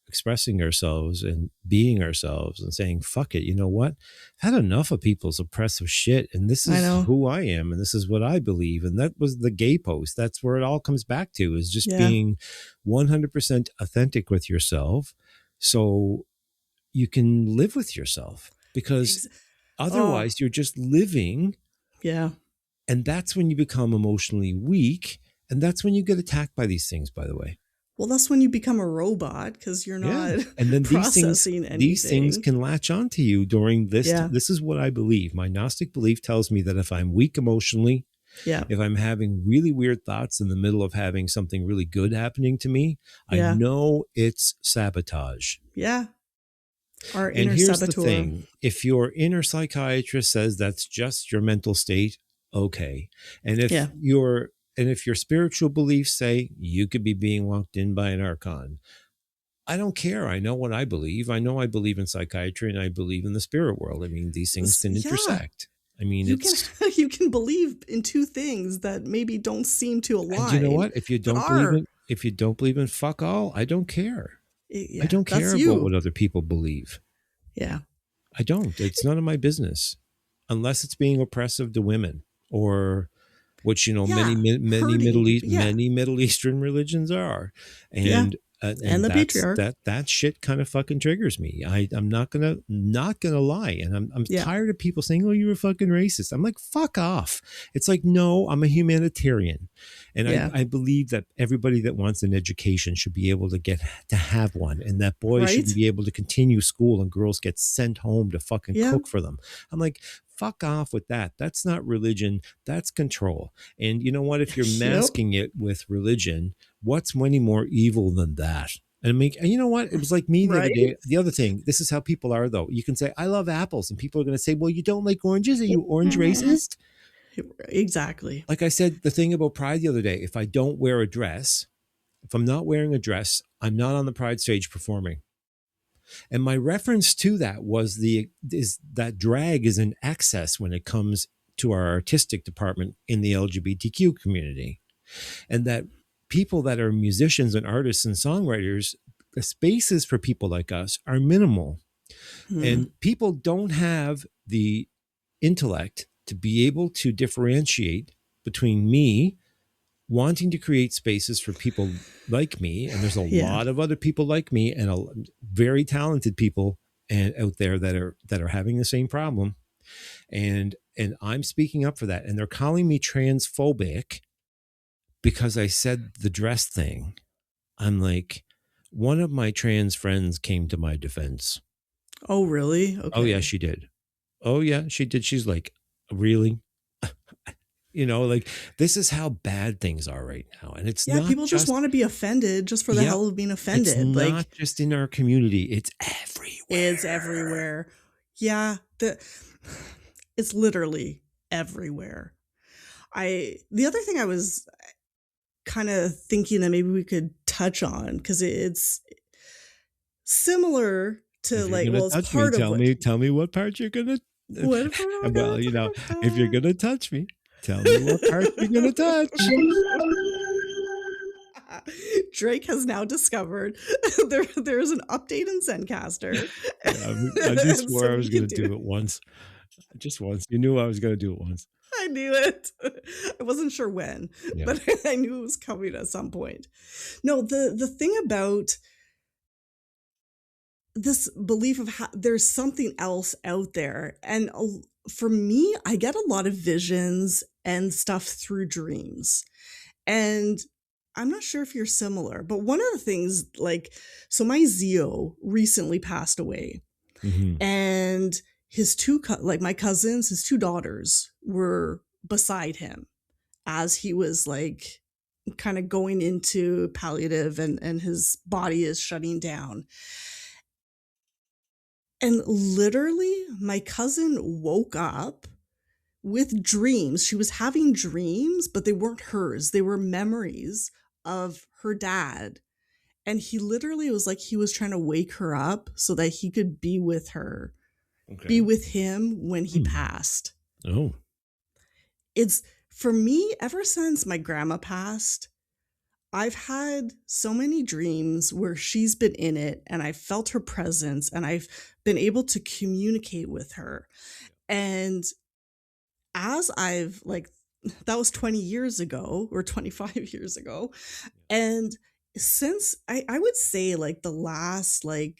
expressing ourselves and being ourselves and saying, fuck it, you know what? I've had enough of people's oppressive shit. And this is who I am. And this is what I believe. And that was the gay post. That's where it all comes back to, is just being 100% authentic with yourself. So you can live with yourself, because otherwise you're just living. Yeah. And that's when you become emotionally weak. And that's when you get attacked by these things, by the way. Well, that's when you become a robot, because you're not and then processing anything. These things can latch onto you during this. This is what I believe. My Gnostic belief tells me that if I'm weak emotionally, if I'm having really weird thoughts in the middle of having something really good happening to me, I know it's sabotage. Yeah. Our and inner here's saboteur. The thing. If your inner psychiatrist says that's just your mental state, okay. And if your spiritual beliefs say you could be being walked in by an archon, I don't care. I know what I believe. I know I believe in psychiatry and I believe in the spirit world. I mean, these things can intersect. I mean, you can believe in two things that maybe don't seem to align. And you know what? If you don't believe in fuck all, I don't care. I don't care about what other people believe. Yeah. I don't. It's none of my business, unless it's being oppressive to women, or which many Middle Eastern religions are, and the patriarch. That shit kind of fucking triggers me. I'm not gonna lie, and I'm tired of people saying, "Oh, you're a fucking racist." I'm like, fuck off. It's like, no, I'm a humanitarian, and I believe that everybody that wants an education should be able to get to have one, and that boys should be able to continue school, and girls get sent home to fucking cook for them. I'm like, fuck off with that. That's not religion. That's control. And you know what? If you're masking it with religion, what's any more evil than that? And I mean, you know what? It was like me the other day. The other thing, this is how people are, though. You can say, I love apples. And people are going to say, well, you don't like oranges? Are you orange racist? Exactly. Like I said, the thing about Pride the other day, if I don't wear a dress, if I'm not wearing a dress, I'm not on the Pride stage performing. And my reference to that was is that drag is an excess when it comes to our artistic department in the LGBTQ community. And that people that are musicians and artists and songwriters, the spaces for people like us are minimal. Hmm. And people don't have the intellect to be able to differentiate between me wanting to create spaces for people like me, and there's a Yeah. lot of other people like me and very talented people and out there that are having the same problem, and I'm speaking up for that, and they're calling me transphobic because I said the dress thing. I'm like, one of my trans friends came to my defense. Oh, really? Oh yeah, Okay. she did. Oh yeah, she did. She's like, really? Like, this is how bad things are right now. And it's Yeah, not people just just, want to be offended just for the yep, hell of being it's offended. not Like, just in our community, it's it's everywhere. everywhere. Yeah, it's literally everywhere. The other thing I was kind of thinking that maybe we could touch on, because it's similar to, If you're like, gonna well, it's touch me, part of what tell me what part you're gonna. what if we're not Well, gonna talk if you're about gonna touch me, tell me what part you're gonna touch. Drake has now discovered there's an update in Zencaster. Yeah, I just And swore so I we was can gonna do do it once, just once. You knew I was gonna do it once. I knew it. I wasn't sure when, Yeah. but I knew it was coming at some point. No, the thing about this belief of how there's something else out there, and for me, I get a lot of visions and stuff through dreams. And I'm not sure if you're similar, but one of the things, like, so my Zio recently passed away, Mm-hmm. and like my cousins, his two daughters were beside him as he was, like, kind of going into palliative, and his body is shutting down. And literally, my cousin woke up with dreams. She was having dreams, but they weren't hers. They were memories of her dad. And he literally was like, he was trying to wake her up so that he could be with her, be Okay. with him when he Hmm. passed. Oh. It's for me, ever since my grandma passed, I've had so many dreams where she's been in it and I felt her presence and I've been able to communicate with her. And as I've, like, that was 20 years ago or 25 years ago. And since I would say, like, the last, like,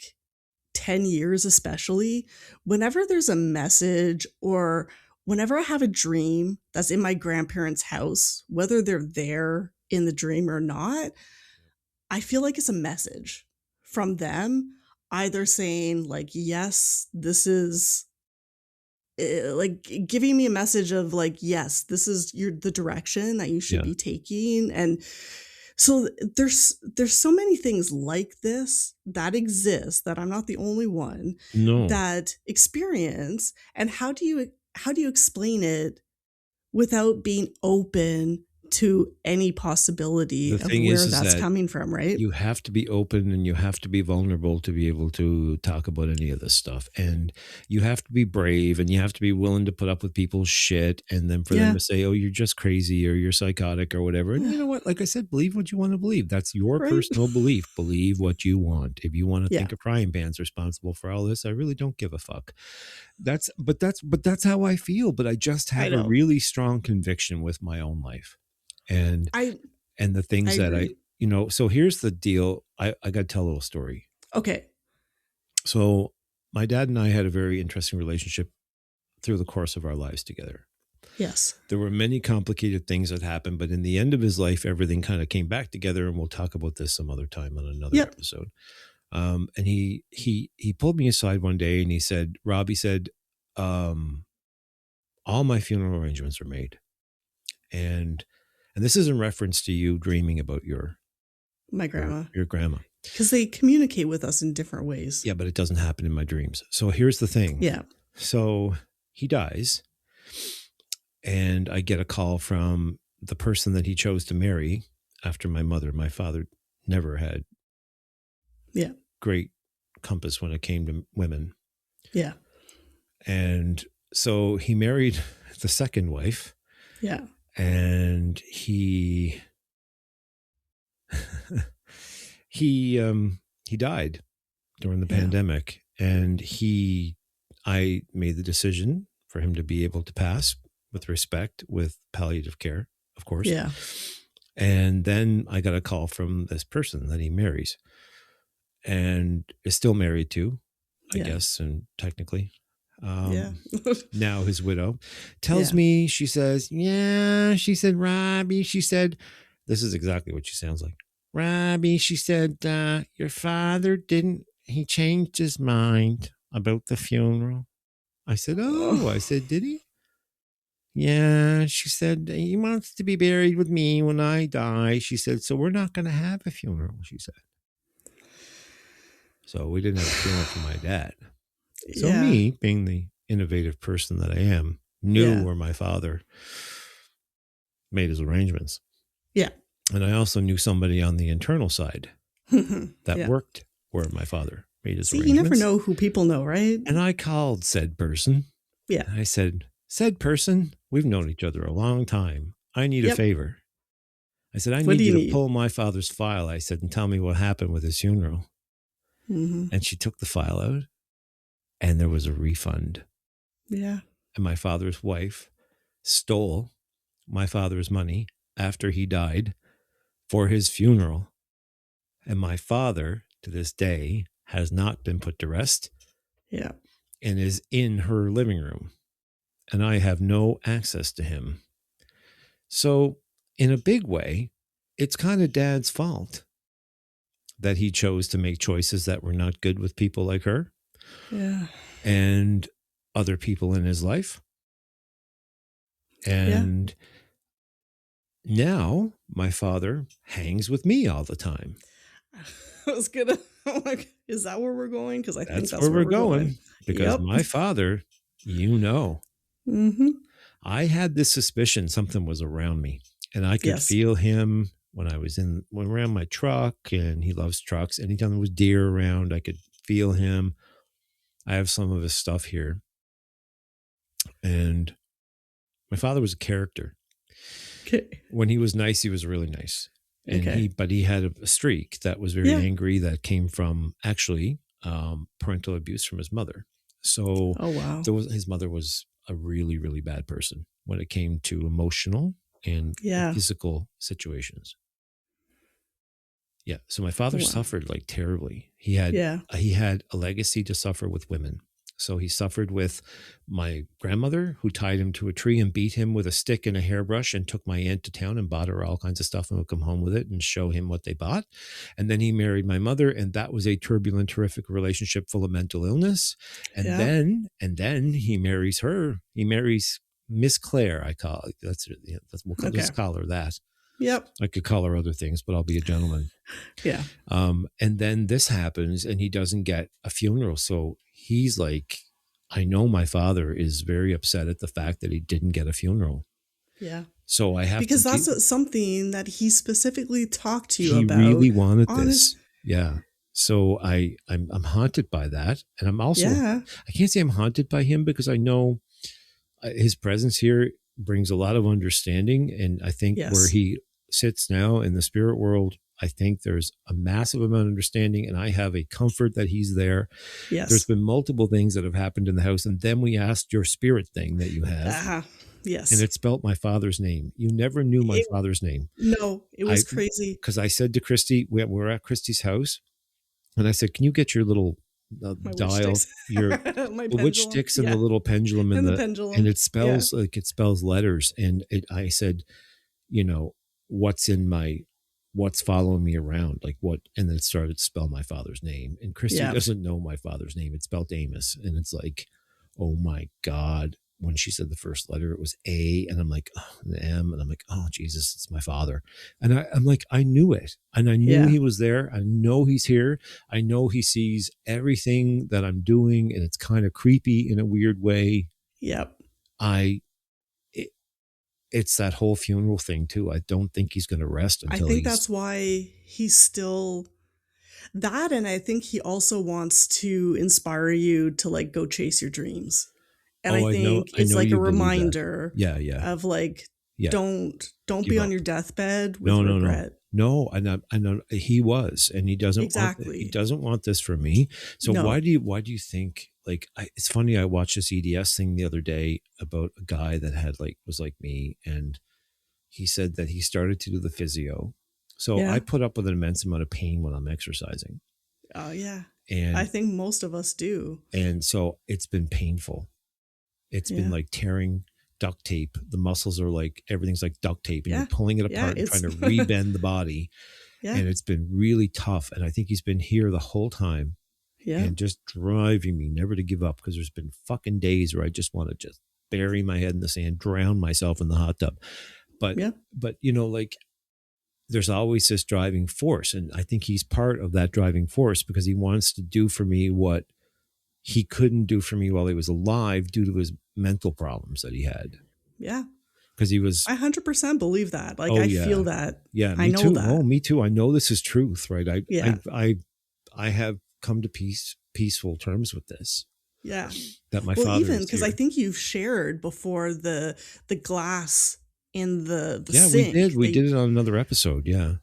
10 years, especially, whenever there's a message or whenever I have a dream that's in my grandparents' house, whether they're there in the dream or not, I feel like it's a message from them, either saying, like, yes, this is like, giving me a message of, like, yes, this is the direction that you should Yeah. be taking. And so there's so many things like this that exist, that I'm not the only one No. that experience. And how do you explain it without being open to any possibility The of thing where is that's that coming from, right? you have to be open and you have to be vulnerable to be able to talk about any of this stuff. And you have to be brave and you have to be willing to put up with people's shit. And then for them Yeah. to say, oh, you're just crazy or you're psychotic or whatever. And you know what? Like I said, believe what you want to believe. That's your Right? personal belief. Believe what you want. If you want to Yeah. think a frying pan's responsible for all this, I really don't give a fuck. But that's how I feel. But I just I have a know. really strong conviction with my own life. And I and the I things that agree. so here's the deal. I got to tell a little story. Okay. So my dad and I had a very interesting relationship through the course of our lives together. Yes. There were many complicated things that happened, but in the end of his life, everything kind of came back together. And we'll talk about this some other time on another Yep. episode. And he pulled me aside one day and he said, Rob, he said, all my funeral arrangements are made. And this is in reference to you dreaming about your My grandma. your grandma. Because they communicate with us in different ways. Yeah, but it doesn't happen in my dreams. So here's the thing. Yeah. So he dies And I get a call from the person that he chose to marry after my mother. My father never had Yeah. great compass when it came to women. Yeah. And so he married the second wife. Yeah. And he he died during the Yeah. pandemic. And I made the decision for him to be able to pass with respect, with palliative care, of course. Yeah. And then I got a call from this person that he marries and is still married to, I Yeah. guess, and technically. Yeah. Now his widow tells Yeah. me, she says, yeah, she said, Robbie, she said, this is exactly what she sounds like. Robbie, she said, your father he changed his mind about the funeral. I said, oh, I said, did he? Yeah, she said, he wants to be buried with me when I die. She said, so we're not going to have a funeral, she said. So we didn't have a funeral for my dad. So Yeah. me, being the innovative person that I am, knew Yeah. where my father made his arrangements. Yeah. And I also knew somebody on the internal side that Yeah. worked where my father made his See, you never arrangements. know who people know, right? And I called said person. Yeah. I said, said person, we've known each other a long time. I need a favor. I said, I What need do you you to need? pull my father's file. I said, and tell me what happened with his funeral. Mm-hmm. And she took the file out and there was a refund. Yeah. And my father's wife stole my father's money after he died for his funeral. And my father, to this day, has not been put to rest. Yeah. And is in her living room. And I have no access to him. So, in a big way, it's kind of Dad's fault that he chose to make choices that were not good with people like her. Yeah. And other people in his life. And now my father hangs with me all the time. I was gonna, I'm like, is that where we're going? Because I think That's that's where where we're we're going. going. Because my father, Mm-hmm. I had this suspicion something was around me. And I could Yes. feel him when I was around my truck, and he loves trucks. Anytime there was deer around, I could feel him. I have some of his stuff here. And my father was a character. Okay. When he was nice, he was really nice. And but he had a streak that was very angry that came from actually parental abuse from his mother. So his mother was a really, really bad person when it came to emotional and physical situations. Yeah. So my father suffered like terribly. He had a legacy to suffer with women. So he suffered with my grandmother, who tied him to a tree and beat him with a stick and a hairbrush, and took my aunt to town and bought her all kinds of stuff and would come home with it and show him what they bought. And then he married my mother, and that was a turbulent, horrific relationship full of mental illness. And then he marries her. He marries Miss Claire, I call it. Let's call her that. Yep. I could call her other things, but I'll be a gentleman. Yeah. And then this happens and he doesn't get a funeral. So he's like, I know my father is very upset at the fact that he didn't get a funeral. Yeah. So I have because that's something that he specifically talked to you about. He really wanted this. Yeah. So I'm haunted by that. And I'm also, I can't say I'm haunted by him because I know his presence here brings a lot of understanding. And I think where he sits now in the spirit world, I think there's a massive amount of understanding, and I have a comfort that he's there. Yes. There's been multiple things that have happened in the house. And then we asked your spirit thing that you have. Yes. And it spelt my father's name. You never knew my father's name. No, it was crazy. Because I said to Cristie, we're at Cristie's house, and I said, can you get your little dial, your witch sticks and the little pendulum and the pendulum, and it spells like it spells letters. And I said, what's following me around, like what? And then it started to spell my father's name. And Cristie doesn't know my father's name. It's spelled Amos, and it's like, oh my God. When she said the first letter, it was A, and I'm like, oh, an M, and I'm like, oh Jesus, it's my father. And I'm like, I knew it, and I knew he was there. I know he's here. I know he sees everything that I'm doing, and it's kind of creepy in a weird way. Yep. it's that whole funeral thing too. I don't think he's going to rest I until think he's. that's why he's still that, and I think he also wants to inspire you to, like, go chase your dreams. And I Oh, think I it's know like a you believe that. reminder Yeah, yeah, of, like, yeah. don't Give be on up. your deathbed with No, no, no, regret. no. I know he was, and he Exactly. doesn't want this for me. So No. why do you think? Like, it's funny. I watched this EDS thing the other day about a guy that had was like me, and he said that he started to do the physio. So I Yeah. put up with an immense amount of pain when I'm exercising, Oh, yeah. I and think most of us do. so it's been painful. It's been Yeah. like tearing duct tape. The muscles are like everything's like duct tape, and you're Yeah. pulling it Yeah, apart and trying it's to rebend the body. Yeah. And it's been really tough. And I think he's been here the whole time Yeah. and just driving me never to give up, because there's been fucking days where I just want to just bury my head in the sand, drown myself in the hot tub. But Yeah. like, there's always this driving force, and I think he's part of that driving force because he wants to do for me what he couldn't do for me while he was alive due to his mental problems that he had. Yeah. Because he was. I 100% believe that. Like, Oh I yeah, feel that. yeah, I me know too. that. Oh, me too. I know this is truth, right? Yeah. I have come to peaceful terms with this. Yeah. That my Well, father even is because I here. think you've shared before the glass in the Yeah, we did. sink. We did it on another episode. Yeah.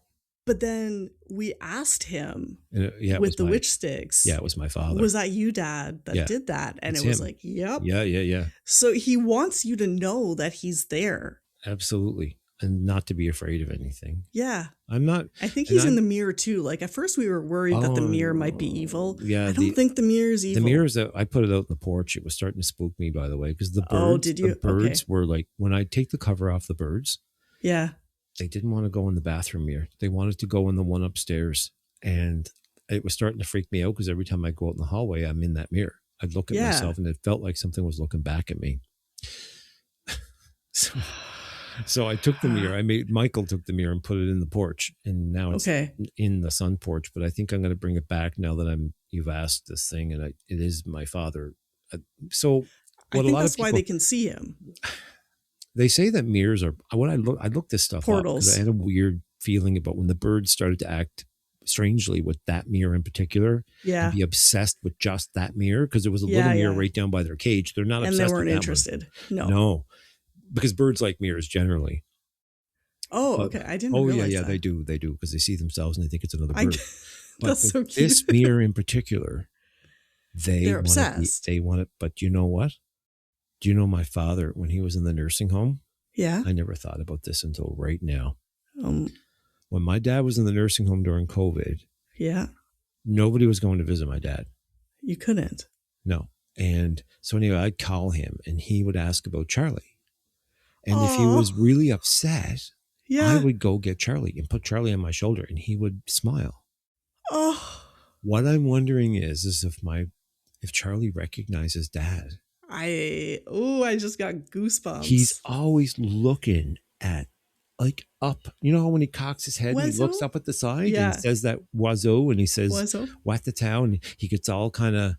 But then we asked him And it with was the witch sticks. yeah, it was my father. Was that you, Dad, that Yeah, did that? And it's it was him. like, yep. Yeah, yeah, yeah. So he wants you to know that he's there. Absolutely. And not to be afraid of anything. Yeah. I'm not. I think he's in the mirror too. Like, at first we were worried that the mirror might be evil. Yeah, I don't think the mirror is evil. The mirrors that I put it out in the porch, it was starting to spook me, by the way, because the birds. Oh, did you? The birds Okay. were like, when I take the cover off the birds. Yeah. They didn't want to go in the bathroom mirror. They wanted to go in the one upstairs. And it was starting to freak me out because every time I go out in the hallway, I'm in that mirror. I'd look at myself and it felt like something was looking back at me. So I took the mirror. Michael took the mirror and put it in the porch. And now it's in the sun porch. But I think I'm going to bring it back now that you've asked this thing. And it is my father. So I think that's why they can see him. They say that mirrors are what I looked this stuff portals. Up because I had a weird feeling about when the birds started to act strangely with that mirror in particular. Yeah. And be obsessed with just that mirror because there was a little mirror right down by their cage. They're not obsessed with that. And they weren't interested. One. No. Because birds like mirrors generally. Oh, okay. I didn't realize yeah, that. they do because they see themselves and they think it's another bird. That's so cute. This mirror in particular, they're obsessed. They want it, but you know what? Do you know my father, when he was in the nursing home? Yeah. I never thought about this until right now. When my dad was in the nursing home during COVID, yeah, nobody was going to visit my dad. You couldn't. No. And so anyway, I'd call him and he would ask about Charlie. And if he was really upset, I would go get Charlie and put Charlie on my shoulder and he would smile. Oh. What I'm wondering is if Charlie recognizes Dad. I just got goosebumps. He's always looking at up. You know how when he cocks his head and he looks up at the side and he says that wazoo and he says watatao and he gets all kind of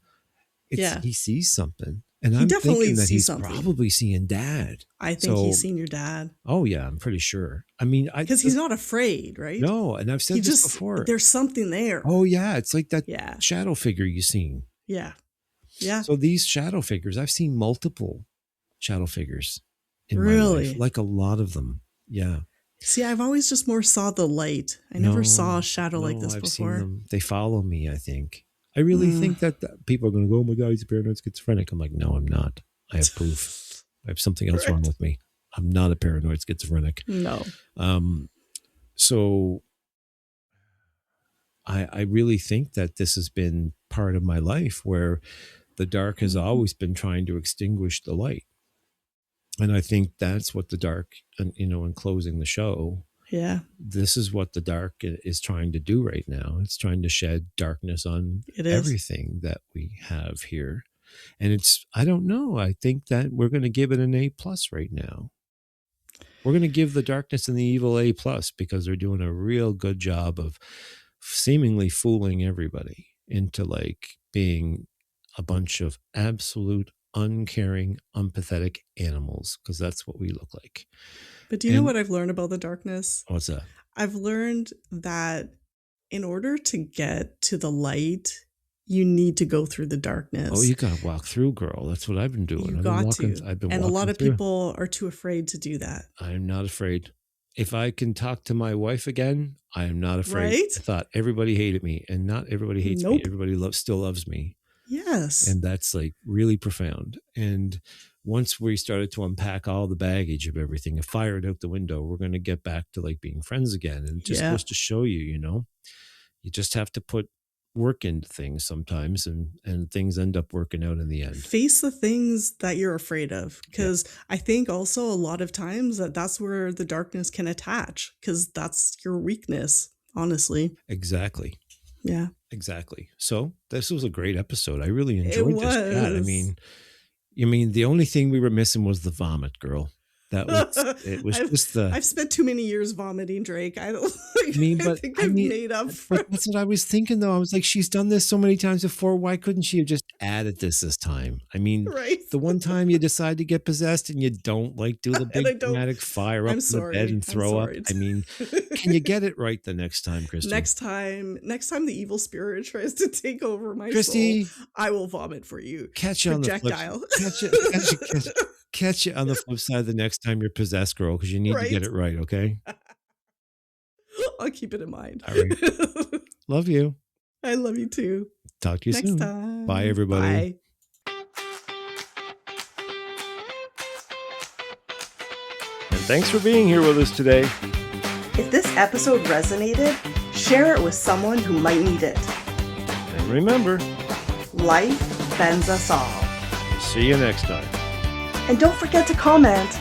he sees something. And I'm thinking that he's probably seeing Dad. I think he's seen your dad. Oh yeah, I'm pretty sure. I mean, because he's not afraid, right? No, and I've said this before. There's something there. Oh yeah, it's like that shadow figure you've seen. Yeah. Yeah. So these shadow figures, I've seen multiple shadow figures in my life, like a lot of them. Yeah. See, I've always just more saw the light. I never saw a shadow like this I've before. Seen them. They follow me, I think. I really think that people are going to go, oh my God, he's a paranoid schizophrenic. I'm like, no, I'm not. I have proof. I have something else wrong with me. I'm not a paranoid schizophrenic. No. So I really think that this has been part of my life where the dark has always been trying to extinguish the light. And I think that's what the dark, in closing the show. Yeah. This is what the dark is trying to do right now. It's trying to shed darkness on everything that we have here. And I don't know. I think that we're going to give it an A+ right now. We're going to give the darkness and the evil A+ because they're doing a real good job of seemingly fooling everybody into being a bunch of absolute uncaring, empathetic animals, because that's what we look like. But do you know what I've learned about the darkness? What's that? I've learned that in order to get to the light, you need to go through the darkness. Oh, you got to walk through, girl. That's what I've been doing. I've been walking a lot of through. people are too afraid to do that. I'm not afraid. If I can talk to my wife again, I am not afraid. Right? I thought everybody hated me, and not everybody hates me. Everybody still loves me. Yes. And that's like really profound. And once we started to unpack all the baggage of everything and fire it out the window, we're going to get back to like being friends again. And it just goes to show you, you just have to put work into things sometimes, and things end up working out in the end. Face the things that you're afraid of, because I think also a lot of times that's where the darkness can attach, because that's your weakness, honestly. Exactly. Yeah. Exactly. So this was a great episode. I really enjoyed this chat. I mean, the only thing we were missing was the vomit, girl. I've spent too many years vomiting, Drake. I think I've made up for it. That's what I was thinking, though. I was like, she's done this so many times before. Why couldn't she have just added this time? I mean, the one time you decide to get possessed and you don't do the big dramatic fire up in the bed and throw up. I mean, can you get it right the next time, Cristie? Next time the evil spirit tries to take over my Cristie, soul, I will vomit for you. Catch you on the flip. Catch you on the flip side the next time you're possessed, girl, because you need to get it right, okay? I'll keep it in mind. All right. Love you. I love you too. Talk to you soon. Next time. Bye, everybody. Bye. And thanks for being here with us today. If this episode resonated, share it with someone who might need it. And remember, life bends us all. See you next time. And don't forget to comment.